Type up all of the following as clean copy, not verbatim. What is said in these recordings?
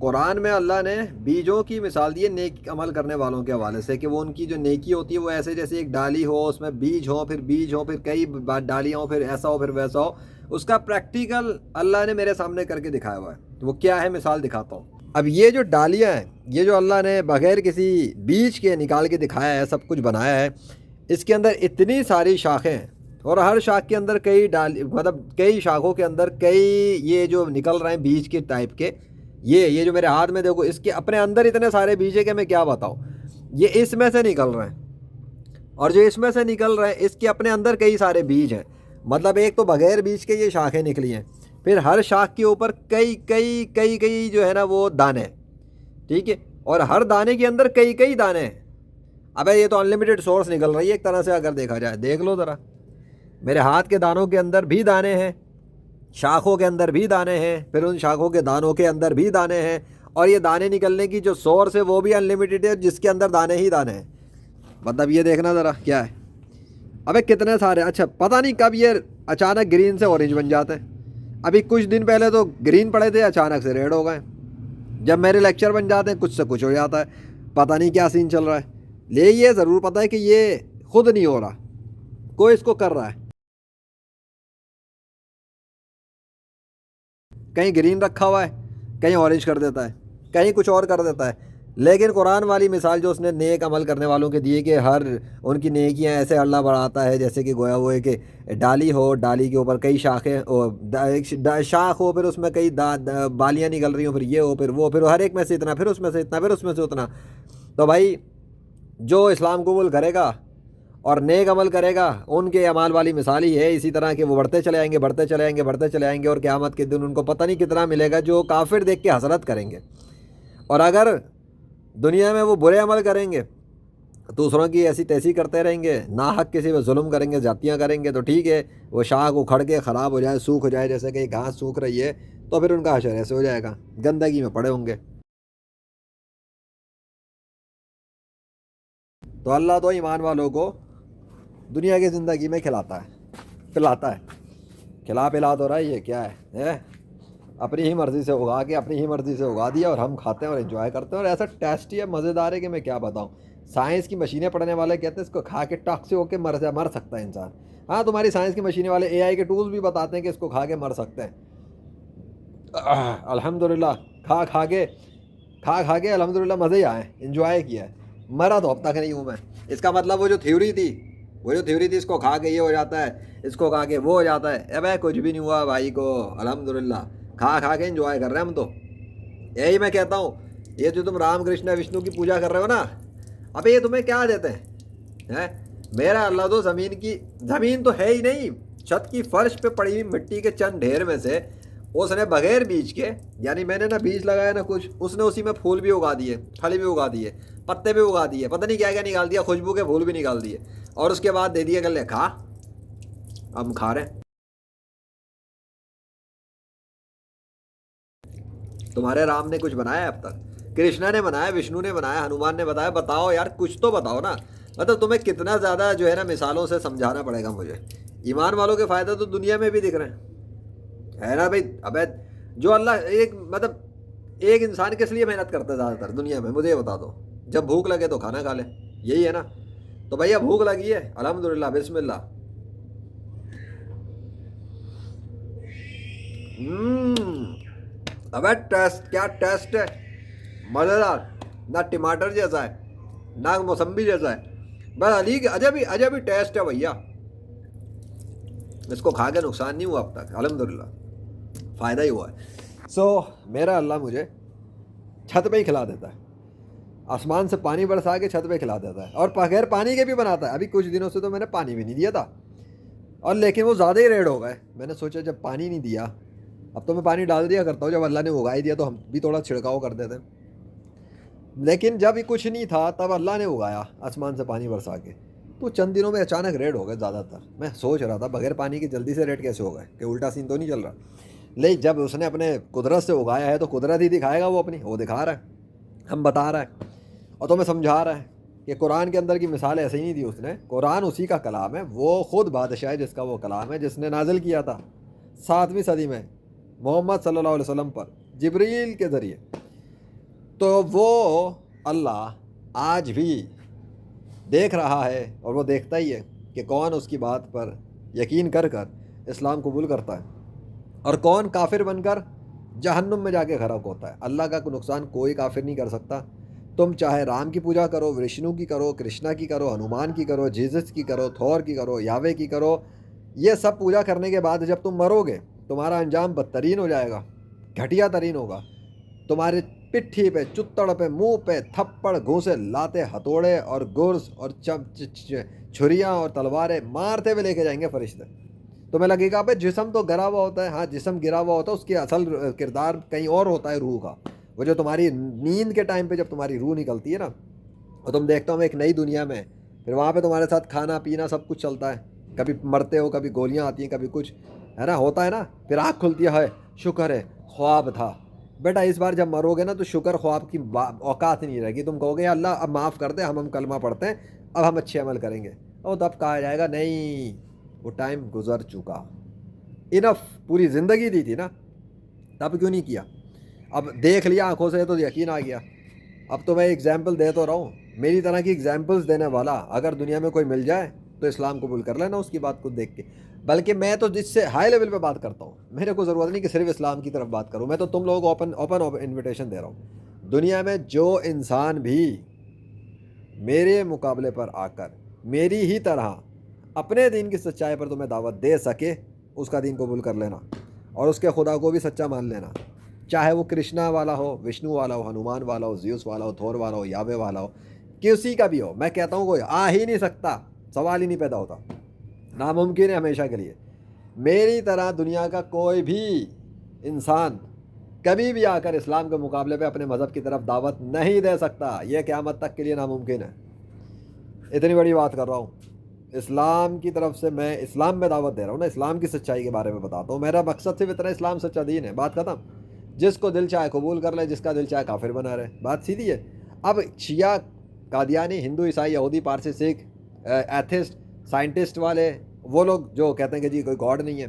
قرآن میں اللہ نے بیجوں کی مثال دی ہے نیک عمل کرنے والوں کے حوالے سے، کہ وہ ان کی جو نیکی ہوتی ہے وہ ایسے جیسے ایک ڈالی ہو، اس میں بیج ہو، پھر کئی ڈالیاں ہوں، پھر ایسا ہو، پھر ویسا ہو۔ اس کا پریکٹیکل اللہ نے میرے سامنے کر کے دکھایا ہوا ہے۔ وہ کیا ہے، مثال دکھاتا ہوں۔ اب یہ جو ڈالیاں ہیں، یہ جو اللہ نے بغیر کسی بیج کے نکال کے دکھایا ہے، سب کچھ بنایا ہے، اس کے اندر اتنی ساری شاخیں ہیں، اور ہر شاخ کے اندر کئی شاخوں کے اندر کئی یہ جو نکل رہے ہیں بیج کے ٹائپ کے، یہ جو میرے ہاتھ میں دیکھو، اس کے اپنے اندر اتنے سارے بیج ہے کہ میں کیا بتاؤں۔ یہ اس میں سے نکل رہے ہیں، اور جو اس میں سے نکل رہے ہیں اس کے اپنے اندر کئی سارے بیج ہیں۔ مطلب ایک تو بغیر بیج کے یہ شاخیں نکلی ہیں، پھر ہر شاخ کے اوپر کئی جو ہے نا وہ دانے ہیں، ٹھیک ہے، اور ہر دانے کے اندر کئی دانے ہیں۔ ابے یہ تو انلمیٹڈ سورس نکل رہی ہے ایک طرح سے، اگر دیکھا جائے، دیکھ لو ذرا، میرے ہاتھ کے دانوں کے اندر بھی دانے ہیں، شاخوں کے اندر بھی دانے ہیں، پھر ان شاخوں کے دانوں کے اندر بھی دانے ہیں، اور یہ دانے نکلنے کی جو سورس ہے وہ بھی انلمیٹڈ ہے، جس کے اندر دانے ہی دانے ہیں۔ مطلب یہ دیکھنا ذرا کیا ہے، ابے کتنے سارے۔ اچھا پتہ نہیں کب یہ اچانک گرین سے اورنج بن جاتے ہیں۔ ابھی کچھ دن پہلے تو گرین پڑے تھے، اچانک سے ریڈ ہو گئے۔ جب میرے لیکچر بن جاتے ہیں کچھ سے کچھ ہو جاتا ہے، پتہ نہیں کیا سین چل رہا ہے۔ لے یہ ضرور پتہ ہے کہ یہ خود نہیں ہو رہا، کوئی اس کو کر رہا ہے۔ کہیں گرین رکھا ہوا ہے، کہیں اورنج کر دیتا ہے، کہیں کچھ اور کر دیتا ہے۔ لیکن قرآن والی مثال جو اس نے نیک عمل کرنے والوں کے دیے، کہ ہر ان کی نیکیاں ایسے اللہ بڑھاتا ہے جیسے کہ گویا وہ ہے کہ ڈالی ہو، ڈالی کے اوپر کئی شاخیں، شاخ ہو، پھر اس میں کئی بالیاں نکل رہی ہوں، پھر یہ ہو، پھر وہ، پھر ہر ایک میں سے اتنا، پھر اس میں سے اتنا، پھر اس میں سے اتنا۔ تو بھائی جو اسلام قبول کرے گا اور نیک عمل کرے گا، ان کے اعمال والی مثال ہی ہے اسی طرح کہ وہ بڑھتے چلے آئیں گے، بڑھتے چلے آئیں گے، بڑھتے چلے آئیں گے، اور قیامت کے دن ان کو پتہ نہیں کتنا ملے گا، جو کافر دیکھ کے حسرت کریں گے۔ اور اگر دنیا میں وہ برے عمل کریں گے، دوسروں کی ایسی تیسی کرتے رہیں گے، ناحق کسی پہ ظلم کریں گے، زیادتیاں کریں گے، تو ٹھیک ہے، وہ شاخ اکھڑ کے خراب ہو جائے، سوکھ ہو جائے، جیسے کہ گھاس سوکھ رہی ہے، تو پھر ان کا حشر ایسے ہو جائے گا، گندگی میں پڑے ہوں گے۔ تو اللہ تو ایمان والوں کو دنیا کی زندگی میں کھلاتا ہے، پلاتا ہے، کھلا پلا تو رہا ہے، یہ کیا ہے، اپنی ہی مرضی سے اگا کے اپنی ہی مرضی سے اگا دیا، اور ہم کھاتے ہیں اور انجوائے کرتے ہیں، اور ایسا ٹیسٹی ہے، مزیدار ہے کہ میں کیا بتاؤں۔ سائنس کی مشینیں پڑھنے والے کہتے ہیں اس کو کھا کے ٹاکسک ہو کے مر سکتا ہے انسان۔ ہاں، تمہاری سائنس کی مشینیں والے اے آئی کے ٹولز بھی بتاتے ہیں کہ اس کو کھا کے مر سکتے ہیں۔ الحمدللہ کھا کے الحمدللہ مزے ہی آئے، انجوائے کیا ہے، مرا تو اب تک نہیں ہوں میں۔ اس کا مطلب وہ جو تھیوری تھی اس کو کھا کے یہ ہو جاتا ہے، اس کو کھا کے وہ ہو جاتا ہے، اے بھائی کچھ بھی نہیں ہوا بھائی کو، الحمدللہ کھا کے انجوائے کر رہے ہیں ہم تو۔ یہی میں کہتا ہوں، یہ جو تم رام کرشن وشنو کی پوجا کر رہے ہو نا، اب یہ تمہیں کیا دیتے ہیں؟ میرا اللہ تو زمین تو ہے ہی نہیں، چھت کی فرش پہ پڑی ہوئی مٹی کے چند ڈھیر میں سے اس نے بغیر بیج کے، یعنی میں نے نہ بیج لگایا نہ کچھ، اس نے اسی میں پھول بھی اگا دیے، پھل بھی اگا دیے، پتے بھی اگا دیے، پتہ نہیں کیا کیا نکال دیا، خوشبو کے پھول بھی نکال دیے، اور اس کے بعد دے دیے کہ لے کھا، ہم کھا رہے ہیں۔ تمہارے رام نے کچھ بنایا ہے اب تک؟ کرشنا نے بنایا، وشنو نے بنایا، ہنومان نے بتایا، بتاؤ یار، کچھ تو بتاؤ نا۔ مطلب تمہیں کتنا زیادہ جو ہے نا مثالوں سے سمجھانا پڑے گا مجھے۔ ایمان والوں کے فائدے تو دنیا میں بھی دکھ رہے ہیں، ہے نا بھائی؟ ابے جو اللہ ایک انسان کس لیے محنت کرتا ہے زیادہ تر دنیا میں، مجھے یہ بتا دو۔ جب بھوک لگے تو کھانا کھا لے، یہی ہے نا؟ تو بھیا بھوک لگی ہے، الحمدللہ، بسم اللہ۔ ابے ٹیسٹ کیا ٹیسٹ ہے، مزیدار، نہ ٹماٹر جیسا ہے نہ موسمبی جیسا ہے، بس علی کے عجب ہی ٹیسٹ ہے بھیا۔ اس کو کھا کے نقصان نہیں ہوا اب تک، الحمدللہ فائدہ ہی ہوا ہے۔ میرا اللہ مجھے چھت پہ ہی کھلا دیتا ہے، آسمان سے پانی برسا کے چھت پہ کھلا دیتا ہے، اور بغیر پانی کے بھی بناتا ہے۔ ابھی کچھ دنوں سے تو میں نے پانی بھی نہیں دیا تھا، اور لیکن وہ زیادہ ہی ریڈ ہو گئے۔ میں نے سوچا جب پانی نہیں دیا، اب تو میں پانی ڈال دیا کرتا ہوں، جب اللہ نے اگا ہی دیا تو ہم بھی تھوڑا چھڑکاؤ کر دیتے ہیں۔ لیکن جب ہی کچھ نہیں تھا تب اللہ نے اگایا آسمان سے پانی برسا کے، تو چند دنوں میں اچانک ریڈ ہو گئے زیادہ تر۔ میں سوچ رہا تھا بغیر پانی کے جلدی سے ریڈ کیسے ہو گئے، کہ الٹا سین تو نہیں چل رہا؟ لیکن جب اس نے اپنے قدرت سے اگایا ہے تو قدرت ہی دکھائے گا، وہ دکھا رہا ہے، ہم بتا رہا ہے، اور تمہیں سمجھا رہا ہے کہ قرآن کے اندر کی مثال ایسے ہی نہیں دی اس نے۔ قرآن اسی کا کلام ہے، وہ خود بادشاہ ہے جس کا وہ کلام ہے، جس نے نازل کیا تھا 7ویں صدی میں محمد صلی اللہ علیہ وسلم پر جبریل کے ذریعے۔ تو وہ اللہ آج بھی دیکھ رہا ہے، اور وہ دیکھتا ہی ہے کہ کون اس کی بات پر یقین کر کر اسلام قبول کرتا ہے اور کون کافر بن کر جہنم میں جا کے غرق ہوتا ہے۔ اللہ کا کوئی نقصان کوئی کافر نہیں کر سکتا۔ تم چاہے رام کی پوجا کرو، وشنو کی کرو، کرشنا کی کرو، ہنومان کی کرو، جیزس کی کرو، تھور کی کرو، یاوے کی کرو، یہ سب پوجا کرنے کے بعد جب تم مرو گے تمہارا انجام بدترین ہو جائے گا، گھٹیا ترین ہوگا۔ تمہارے پٹھی پہ، چتڑ پہ، منہ پہ تھپڑ، گھونسے، لاتے، ہتھوڑے اور گرز اور چھریاں اور تلواریں مارتے ہوئے لے کے جائیں گے فرشتے۔ تمہیں لگے گا پہ جسم تو گرا ہوا ہوتا ہے، ہاں جسم گرا ہوا ہوتا ہے، اس کی اصل کردار کہیں اور ہوتا ہے روح کا۔ وہ جو تمہاری نیند کے ٹائم پہ جب تمہاری روح نکلتی ہے نا، اور تم دیکھتا ہوں ایک نئی دنیا میں، پھر وہاں پہ تمہارے ساتھ کھانا پینا سب کچھ چلتا ہے، کبھی مرتے ہو، کبھی گولیاں آتی ہیں، کبھی کچھ ہے نا ہوتا ہے نا، پھر آنکھ کھلتی ہے شکر ہے خواب تھا۔ بیٹا اس بار جب مرو گے نا تو شکر خواب کی اوقات نہیں رہے گی، تم کہو گے یا اللہ اب معاف کر دے، ہم کلمہ پڑھتے ہیں، اب ہم اچھے عمل کریں گے، اور تب کہا جائے گا نہیں وہ ٹائم گزر چکا، انف پوری زندگی دی تھی نا، تب کیوں نہیں کیا؟ اب دیکھ لیا آنکھوں سے تو یقین آ گیا۔ اب تو میں ایگزامپل دے تو رہا ہوں، میری طرح کی ایگزامپلس دینے والا اگر دنیا میں کوئی مل جائے تو اسلام قبول کر لینا اس کی بات کو دیکھ کے۔ بلکہ میں تو جس سے ہائی لیول پہ بات کرتا ہوں، میرے کو ضرورت نہیں کہ صرف اسلام کی طرف بات کروں، میں تو تم لوگوں کو اوپن انویٹیشن دے رہا ہوں۔ دنیا میں جو انسان بھی میرے مقابلے پر آ کر میری ہی طرح اپنے دین کی سچائی پر تمہیں دعوت دے سکے، اس کا دین قبول کر لینا اور اس کے خدا کو بھی سچا مان لینا، چاہے وہ کرشنا والا ہو، وشنو والا ہو، ہنومان والا ہو، زیوس والا ہو، تھور والا ہو، یاوے والا ہو، کسی کا بھی ہو۔ میں کہتا ہوں کوئی آ ہی نہیں سکتا، سوال ہی نہیں پیدا ہوتا، ناممکن ہے ہمیشہ کے لیے۔ میری طرح دنیا کا کوئی بھی انسان کبھی بھی آ کر اسلام کے مقابلے پہ اپنے مذہب کی طرف دعوت نہیں دے سکتا، یہ قیامت تک کے لیے ناممکن ہے۔ اتنی بڑی بات کر رہا ہوں، اسلام کی طرف سے میں اسلام میں دعوت دے رہا ہوں نا، اسلام کی سچائی کے بارے میں بتاتا ہوں، میرا مقصد صرف اتنا اسلام سچا دین ہے، بات ختم۔ جس کو دل چاہے قبول کر لے، جس کا دل چاہے کافر بنا رہے، بات سیدھی ہے۔ اب شیعہ، قادیانی، ہندو، عیسائی، یہودی، پارسی، سکھ، ایتھسٹ، سائنٹسٹ والے، وہ لوگ جو کہتے ہیں کہ جی کوئی گاڈ نہیں ہے،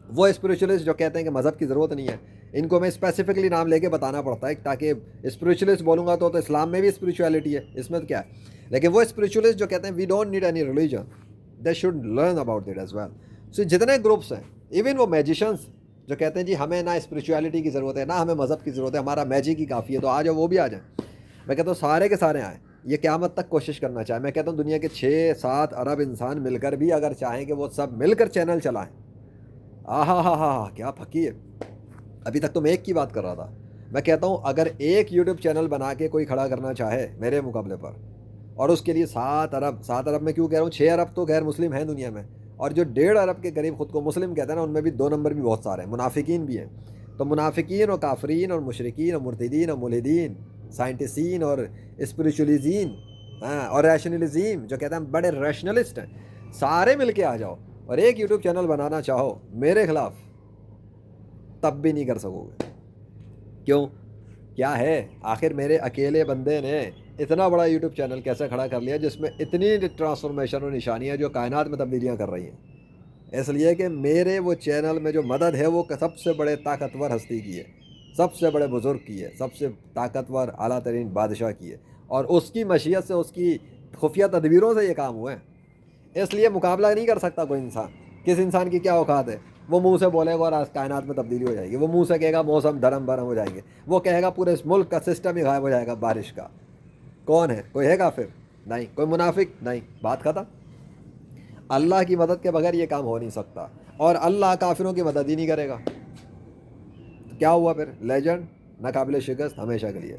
وہ اسپریچولسٹ جو کہتے ہیں کہ مذہب کی ضرورت نہیں ہے، ان کو میں اسپیسیفکلی نام لے کے بتانا پڑتا ہے تاکہ اسپریچولسٹ بولوں گا تو اسلام میں بھی اسپریچولیٹی ہے، اس میں تو کیا ہے۔ لیکن وہ اسپریچولسٹ جو کہتے ہیں we don't need any religion, they should learn about that as well. So جتنے گروپس ہیں، ایون وہ میجیشنس جو کہتے ہیں جی ہمیں نہ اسپریچولیٹی کی ضرورت ہے، نہ ہمیں مذہب کی ضرورت ہے، ہمارا میجک ہی کافی ہے، تو آ جاؤ، وہ بھی آ جائیں۔ میں کہتا ہوں سارے کے سارے آئیں، یہ قیامت تک کوشش کرنا چاہیں۔ میں کہتا ہوں دنیا کے 6-7 ارب انسان مل کر بھی اگر چاہیں کہ وہ سب مل کر چینل چلائیں، ہاں ہاں ہاں کیا پھکی ہے۔ ابھی تک تو میں ایک کی بات کر رہا تھا، میں کہتا ہوں اگر ایک یوٹیوب چینل بنا کے کوئی کھڑا کرنا چاہے میرے مقابلے پر، اور اس کے لیے 7 ارب میں کیوں کہہ رہا ہوں، 6 ارب تو غیر مسلم ہیں دنیا میں، اور جو 1.5 ارب کے قریب خود کو مسلم کہتے ہیں نا، ان میں بھی 2 نمبر بھی بہت سارے ہیں، منافقین بھی ہیں۔ تو منافقین اور کافرین اور مشرکین اور مرتدین اور ملحدین، سائنٹسین اور اسپریچولیزین، ہاں، اور ریشنلزیم جو کہتے ہیں ہم بڑے ریشنلسٹ ہیں، سارے مل کے آ جاؤ اور ایک یوٹیوب چینل بنانا چاہو میرے خلاف، تب بھی نہیں کر سکو گے۔ کیوں؟ کیا ہے آخر میرے اکیلے بندے نے اتنا بڑا یوٹیوب چینل کیسے کھڑا کر لیا جس میں اتنی ٹرانسفارمیشن اور نشانیاں جو کائنات میں تبدیلیاں کر رہی ہیں؟ اس لیے کہ میرے وہ چینل میں جو مدد ہے وہ سب سے بڑے طاقتور ہستی کی ہے، سب سے بڑے بزرگ کی ہے، سب سے طاقتور اعلیٰ ترین بادشاہ کی ہے، اور اس کی مشیت سے، اس کی خفیہ تدبیروں سے یہ کام ہوئے ہیں۔ اس لیے مقابلہ نہیں کر سکتا کوئی انسان۔ کس انسان کی کیا اوقات ہے؟ وہ منہ سے بولے گا اور کائنات میں تبدیلی ہو جائے گی، وہ منہ سے کہے گا موسم دھرم برہم ہو جائیں گے، وہ کہے گا پورے اس ملک کا سسٹم ہی غائب ہو جائے گا بارش کا۔ کون ہے؟ کوئی ہے کافر؟ نہیں۔ کوئی منافق؟ نہیں۔ بات ختم۔ اللہ کی مدد کے بغیر یہ کام ہو نہیں سکتا، اور اللہ کافروں کی مدد ہی نہیں کرے گا۔ کیا ہوا پھر؟ لیجنڈ ناقابل شکست ہمیشہ کے لیے۔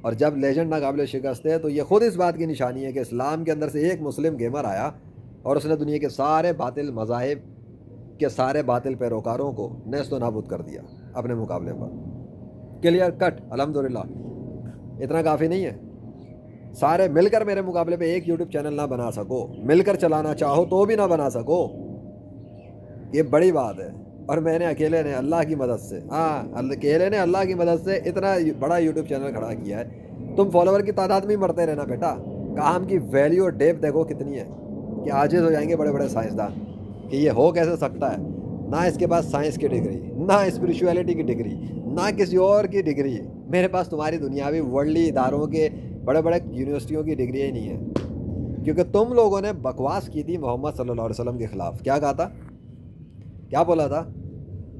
اور جب لیجنڈ ناقابل شکست ہے تو یہ خود اس بات کی نشانی ہے کہ اسلام کے اندر سے ایک مسلم گیمر آیا اور اس نے دنیا کے سارے باطل مذاہب کے سارے باطل پیروکاروں کو نیست و نابود کر دیا اپنے مقابلے پر۔ کلیئر کٹ، الحمدللہ۔ اتنا کافی نہیں ہے؟ سارے مل کر میرے مقابلے پہ ایک یوٹیوب چینل نہ بنا سکو، مل کر چلانا چاہو تو بھی نہ بنا سکو، یہ بڑی بات ہے۔ اور میں نے اکیلے نے اللہ کی مدد سے، اکیلے نے اللہ کی مدد سے اتنا بڑا یوٹیوب چینل کھڑا کیا ہے۔ تم فالوور کی تعداد میں ہی مرتے رہنا بیٹا، کام کی ویلیو اور ڈیپ دیکھو کتنی ہے کہ عاجز ہو جائیں گے بڑے بڑے سائنسدان کہ یہ ہو کیسے سکتا ہے۔ نہ اس کے پاس سائنس کی ڈگری، نہ اسپریچولیٹی کی ڈگری، نہ کسی اور کی ڈگری، میرے پاس تمہاری دنیاوی ورلڈلی اداروں کے بڑے بڑے یونیورسٹیوں کی ڈگریاں ہی نہیں ہیں، کیونکہ تم لوگوں نے بکواس کی تھی محمد صلی اللہ علیہ وسلم کے خلاف. کیا کہا تھا؟ کیا بولا تھا؟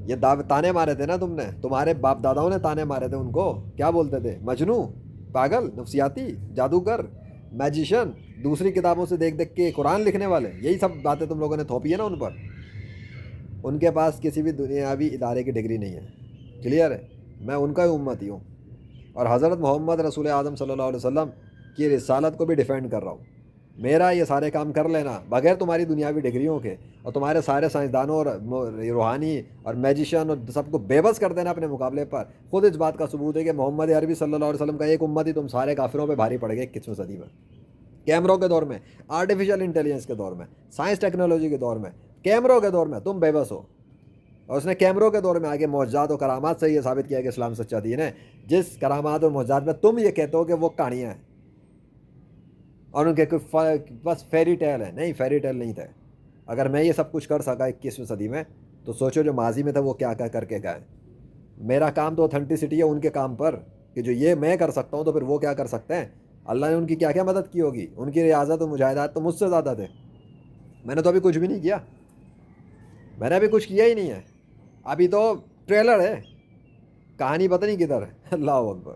یہ تانے مارے تھے نا تم نے، تمہارے باپ داداؤں نے تانے مارے تھے ان کو. کیا بولتے تھے؟ مجنو، پاگل، نفسیاتی، جادوگر، میجیشین، دوسری کتابوں سے دیکھ دیکھ کے قرآن لکھنے والے، یہی سب باتیں تم لوگوں نے تھوپی ہے نا ان پر. ان کے پاس کسی بھی دنیاوی ادارے کی ڈگری نہیں ہے. کلیئر ہے؟ میں ان کا ہی امتی ہوں، اور حضرت محمد رسول اعظم صلی اللہ علیہ وسلم کی رسالت کو بھی ڈیفینڈ کر رہا ہوں. میرا یہ سارے کام کر لینا بغیر تمہاری دنیاوی ڈگریوں کے، اور تمہارے سارے سائنسدانوں اور روحانی اور میجیشین اور سب کو بے بس کر دینا اپنے مقابلے پر، خود اس بات کا ثبوت ہے کہ محمد عربی صلی اللہ علیہ وسلم کا ایک امت ہی تم سارے کافروں پہ بھاری پڑ گئے 21ویں صدی میں. کیمروں کے دور میں، آرٹیفیشل انٹیلیجنس کے دور میں، سائنس ٹیکنالوجی کے دور میں، کیمروں کے دور میں تم بے بس ہو. اور اس نے کیمروں کے دور میں آگے معجزات و کرامات سے یہ ثابت کیا کہ اسلام سچا دین ہے. جس کرامات اور معجزات میں تم یہ کہتے ہو کہ وہ کہانیاں ہیں اور ان کے بس فیری ٹیل ہے، نہیں، فیری ٹیل نہیں تھے. اگر میں یہ سب کچھ کر سکا 21ویں صدی میں، تو سوچو جو ماضی میں تھا وہ کیا کیا کر کے گئے. میرا کام تو اوتھینٹسٹی ہے ان کے کام پر، کہ جو یہ میں کر سکتا ہوں تو پھر وہ کیا کر سکتے ہیں. اللہ نے ان کی کیا کیا مدد کی ہوگی، ان کی ریاضت و مجاہدات تو مجھ سے زیادہ تھے. میں نے تو ابھی کچھ بھی نہیں کیا، میں نے ابھی کچھ کیا ہی نہیں ہے. ابھی تو ٹریلر ہے، کہانی پتہ نہیں کدھر ہے. اللہ اکبر.